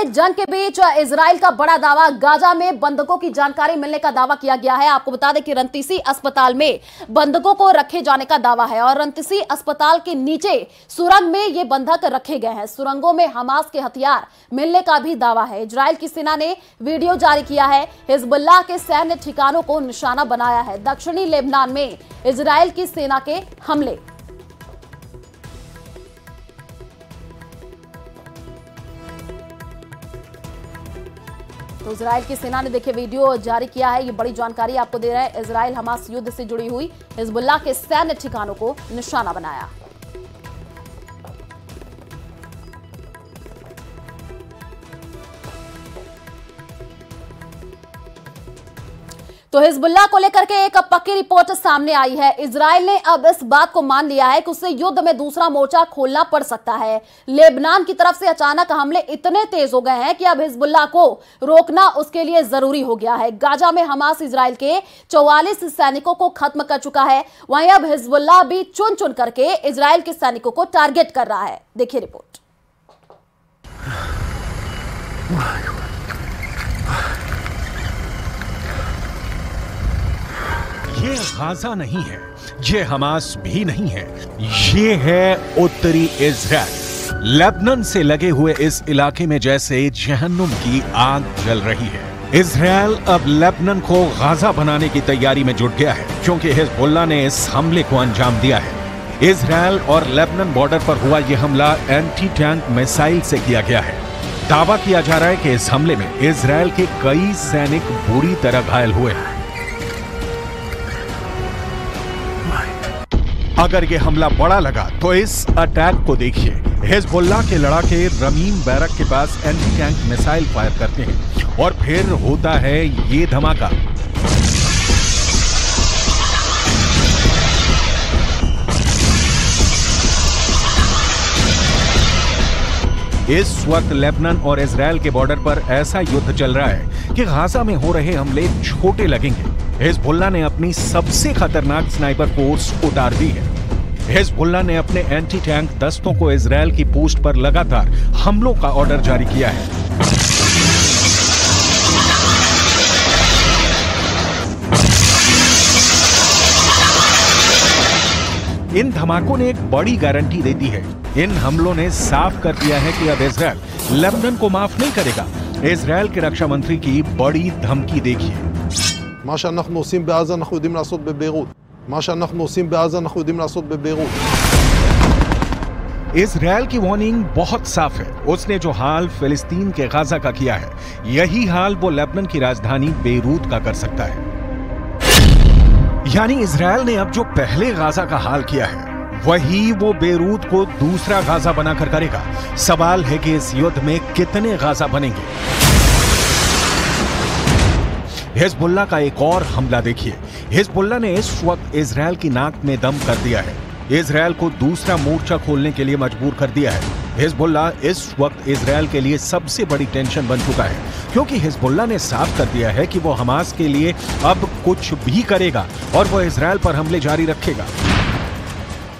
जंग के बीच इजराइल का बड़ा दावा, गाजा में बंधकों की जानकारी मिलने का दावा किया गया है। आपको बता दें कि रंतीसी अस्पताल में बंधकों को रखे जाने का दावा है और रंतीसी अस्पताल के नीचे सुरंग में ये बंधक रखे गए हैं। सुरंगों में हमास के हथियार मिलने का भी दावा है। इजराइल की सेना ने वीडियो जारी किया है। हिजबुल्लाह के सैन्य ठिकानों को निशाना बनाया है। दक्षिणी लेबनान में इजराइल की सेना के हमले। तो इजराइल की सेना ने देखिए वीडियो जारी किया है। ये बड़ी जानकारी आपको दे रहा है। इजराइल हमास युद्ध से जुड़ी हुई हिजबुल्लाह के सैन्य ठिकानों को निशाना बनाया। तो हिजबुल्लाह को लेकर के एक पक्की रिपोर्ट सामने आई है। इजराइल ने अब इस बात को मान लिया है कि उसे युद्ध में दूसरा मोर्चा खोलना पड़ सकता है। लेबनान की तरफ से अचानक हमले इतने तेज हो गए हैं कि अब हिजबुल्लाह को रोकना उसके लिए जरूरी हो गया है। गाजा में हमास इजराइल के 44 सैनिकों को खत्म कर चुका है। वहीं अब हिजबुल्लाह भी चुन चुन करके इजराइल के सैनिकों को टारगेट कर रहा है। देखिए रिपोर्ट। ये गाजा नहीं है, ये हमास भी नहीं है, ये है उत्तरी इजराइल। लेबनान से लगे हुए इस इलाके में जैसे जहन्नुम की आग जल रही है। इजराइल अब लेबनान को गाजा बनाने की तैयारी में जुट गया है क्योंकि हिजबुल्लाह ने इस हमले को अंजाम दिया है। इजराइल और लेबनान बॉर्डर पर हुआ यह हमला एंटी टैंक मिसाइल से किया गया है। दावा किया जा रहा है कि इस हमले में इजराइल के कई सैनिक बुरी तरह घायल हुए हैं। अगर ये हमला बड़ा लगा तो इस अटैक को देखिए। हिजबुल्लाह के लड़ाके रमीम बैरक के पास एंटी टैंक मिसाइल फायर करते हैं और फिर होता है ये धमाका। इस वक्त लेबनान और इजराइल के बॉर्डर पर ऐसा युद्ध चल रहा है कि गाजा में हो रहे हमले छोटे लगेंगे। हिजबुल्लाह ने अपनी सबसे खतरनाक स्नाइपर फोर्स उतार दी है। हिजबुल्लाह ने अपने एंटी टैंक दस्तों को इजराइल की पोस्ट पर लगातार हमलों का ऑर्डर जारी किया है। इन धमाकों ने एक बड़ी गारंटी दे दी है। इन हमलों ने साफ कर दिया है कि अब इजराइल लेबनान को माफ नहीं करेगा। इजराइल के रक्षा मंत्री की बड़ी धमकी देखिए। מה שאנחנו עושים בעזה אנחנו יודעים לעשות בביירות. מה שאנחנו עושים בעזה אנחנו יודעים לעשות בביירות. इजराइल की वार्निंग बहुत साफ है। उसने जो हाल फिलिस्तीन के गाजा का किया है, यही हाल वो लेबनान की राजधानी बेरूत का कर सकता है। यानी इजराइल ने अब जो पहले गाजा का हाल किया है, वही वो बेरूत को दूसरा गाजा बनाकर करेगा। सवाल है कि इस युद्ध में कितने गाजा बनेंगे। हिजबुल्लाह का एक और हमला देखिए। हिजबुल्लाह ने इस वक्त इजराइल की नाक में दम कर दिया है। इजराइल को दूसरा मोर्चा खोलने के लिए मजबूर कर दिया है। हिजबुल्लाह इस वक्त इजराइल के लिए सबसे बड़ी टेंशन बन चुका है क्योंकि हिजबुल्लाह ने साफ कर दिया है कि वो हमास के लिए अब कुछ भी करेगा और वो इजराइल पर हमले जारी रखेगा।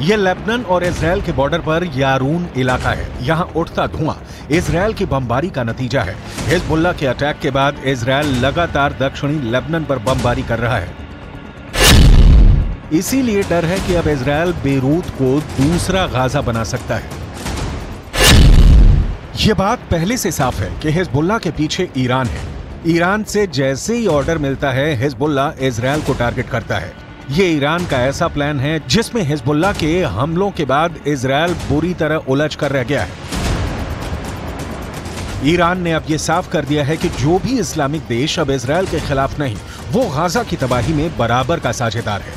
ये लेबनान और इजराइल के बॉर्डर पर यारून इलाका है। यहाँ उठता धुआं इजराइल की बमबारी का नतीजा है। हिजबुल्लाह के अटैक के बाद इजराइल लगातार दक्षिणी लेबनान पर बमबारी कर रहा है। इसीलिए डर है कि अब इजराइल बेरूत को दूसरा गाजा बना सकता है। यह बात पहले से साफ है कि हिजबुल्लाह के पीछे ईरान है। ईरान से जैसे ही ऑर्डर मिलता है, हिजबुल्लाह इजराइल को टारगेट करता है। ये ईरान का ऐसा प्लान है जिसमें हिजबुल्लाह के हमलों के बाद इजराइल बुरी तरह उलझ कर रह गया है। ईरान ने अब ये साफ कर दिया है कि जो भी इस्लामिक देश अब इजराइल के खिलाफ नहीं, वो गाजा की तबाही में बराबर का साझेदार है।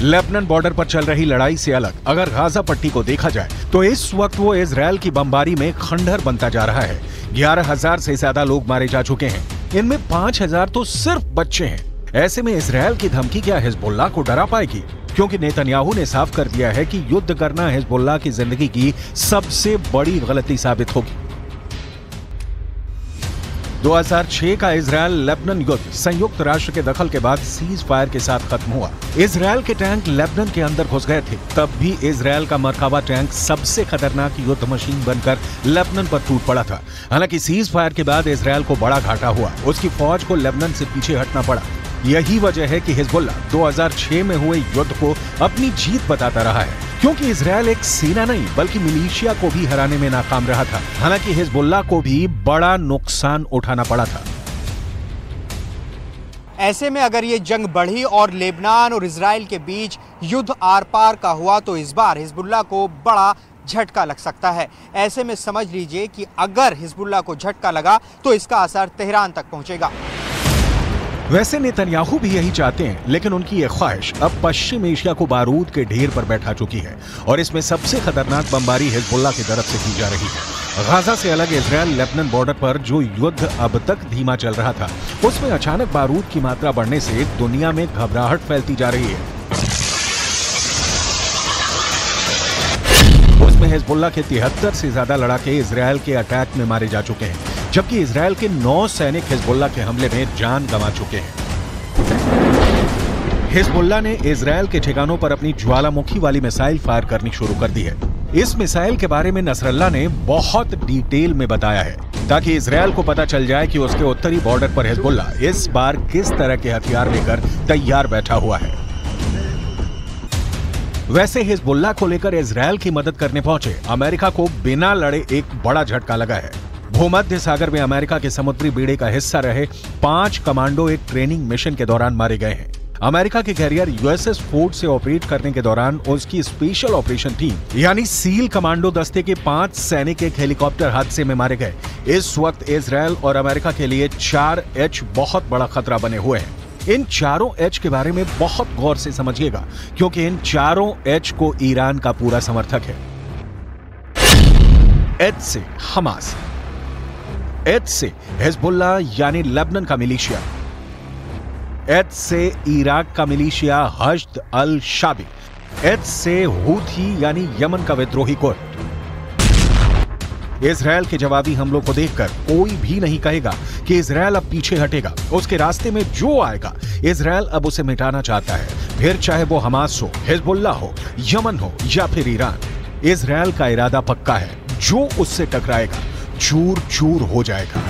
लेबनान बॉर्डर पर चल रही लड़ाई से अलग अगर गाजा पट्टी को देखा जाए तो इस वक्त वो इजरायल की बमबारी में खंडहर बनता जा रहा है। 11,000 से ज्यादा लोग मारे जा चुके हैं, इनमें 5,000 तो सिर्फ बच्चे हैं। ऐसे में इजरायल की धमकी क्या हिजबुल्लाह को डरा पाएगी? क्योंकि नेतन्याहू ने साफ कर दिया है कि युद्ध करना हिजबुल्लाह की जिंदगी की सबसे बड़ी गलती साबित होगी। 2006 का इजरायल लेबनान युद्ध संयुक्त राष्ट्र के दखल के बाद सीज फायर के साथ खत्म हुआ। इजरायल के टैंक लेबनान के अंदर घुस गए थे, तब भी इजरायल का मरकाबा टैंक सबसे खतरनाक युद्ध मशीन बनकर लेबनान पर टूट पड़ा था। हालांकि सीज फायर के बाद इजरायल को बड़ा घाटा हुआ, उसकी फौज को लेबनान से पीछे हटना पड़ा। यही वजह है कि हिजबुल्लाह 2006 में हुए युद्ध को अपनी जीत बताता रहा है, क्योंकि इजरायल एक सेना नहीं बल्कि मिलिशिया को भी हराने में नाकाम रहा था। हालांकि हिजबुल्लाह को भी बड़ा नुकसान उठाना पड़ा था। ऐसे में अगर ये जंग बढ़ी और लेबनान और इजराइल के बीच युद्ध आर पार का हुआ तो इस बार हिजबुल्लाह को बड़ा झटका लग सकता है। ऐसे में समझ लीजिए कि अगर हिजबुल्लाह को झटका लगा तो इसका असर तेहरान तक पहुंचेगा। वैसे नेतन्याहू भी यही चाहते हैं, लेकिन उनकी ये ख्वाहिश अब पश्चिम एशिया को बारूद के ढेर पर बैठा चुकी है और इसमें सबसे खतरनाक बमबारी हिजबुल्लाह की तरफ से की जा रही है। गाजा से अलग इजरायल लेबनान बॉर्डर पर जो युद्ध अब तक धीमा चल रहा था, उसमें अचानक बारूद की मात्रा बढ़ने से दुनिया में घबराहट फैलती जा रही है। उसमें हिजबुल्लाह के 73 से ज्यादा लड़ाके इजरायल के अटैक में मारे जा चुके हैं, जबकि इजरायल के 9 सैनिक हिजबुल्लाह के हमले में जान गंवा चुके हैं। हिजबुल्लाह ने इजरायल के ठिकानों पर अपनी ज्वालामुखी वाली मिसाइल फायर करनी शुरू कर दी है। इस मिसाइल के बारे में नसरल्लाह ने बहुत डिटेल में बताया है, ताकि इजरायल को पता चल जाए कि उसके उत्तरी बॉर्डर पर हिजबुल्लाह इस बार किस तरह के हथियार लेकर तैयार बैठा हुआ है। वैसे हिजबुल्लाह को लेकर इजरायल की मदद करने पहुंचे अमेरिका को बिना लड़े एक बड़ा झटका लगा है। भूमध्य सागर में अमेरिका के समुद्री बेड़े का हिस्सा रहे 5 कमांडो एक ट्रेनिंग मिशन के दौरान मारे गए हैं। अमेरिका के कैरियर यूएसएस फोर्ड से ऑपरेट करने के दौरान उसकी स्पेशल ऑपरेशन टीम यानी सील कमांडो दस्ते के 5 सैनिक एक हेलीकॉप्टर हादसे में मारे गए। इस वक्त इजरायल और अमेरिका के लिए 4H बहुत बड़ा खतरा बने हुए हैं। इन चारों H के बारे में बहुत गौर से समझिएगा, क्योंकि इन चारों H को ईरान का पूरा समर्थक है। H से हमास, H से हिजबुल्लाह यानी लेबनान का मिलिशिया, H से इराक का मिलिशिया हश्द अल शाबी, H से हूथी यानी यमन का विद्रोही गुट। इजरायल के जवाबी हमलों को देखकर कोई भी नहीं कहेगा कि इजरायल अब पीछे हटेगा। उसके रास्ते में जो आएगा इजरायल अब उसे मिटाना चाहता है, फिर चाहे वो हमास हो, हिजबुल्लाह हो, यमन हो या फिर ईरान। इजरायल का इरादा पक्का है, जो उससे टकराएगा चूर चूर हो जाएगा।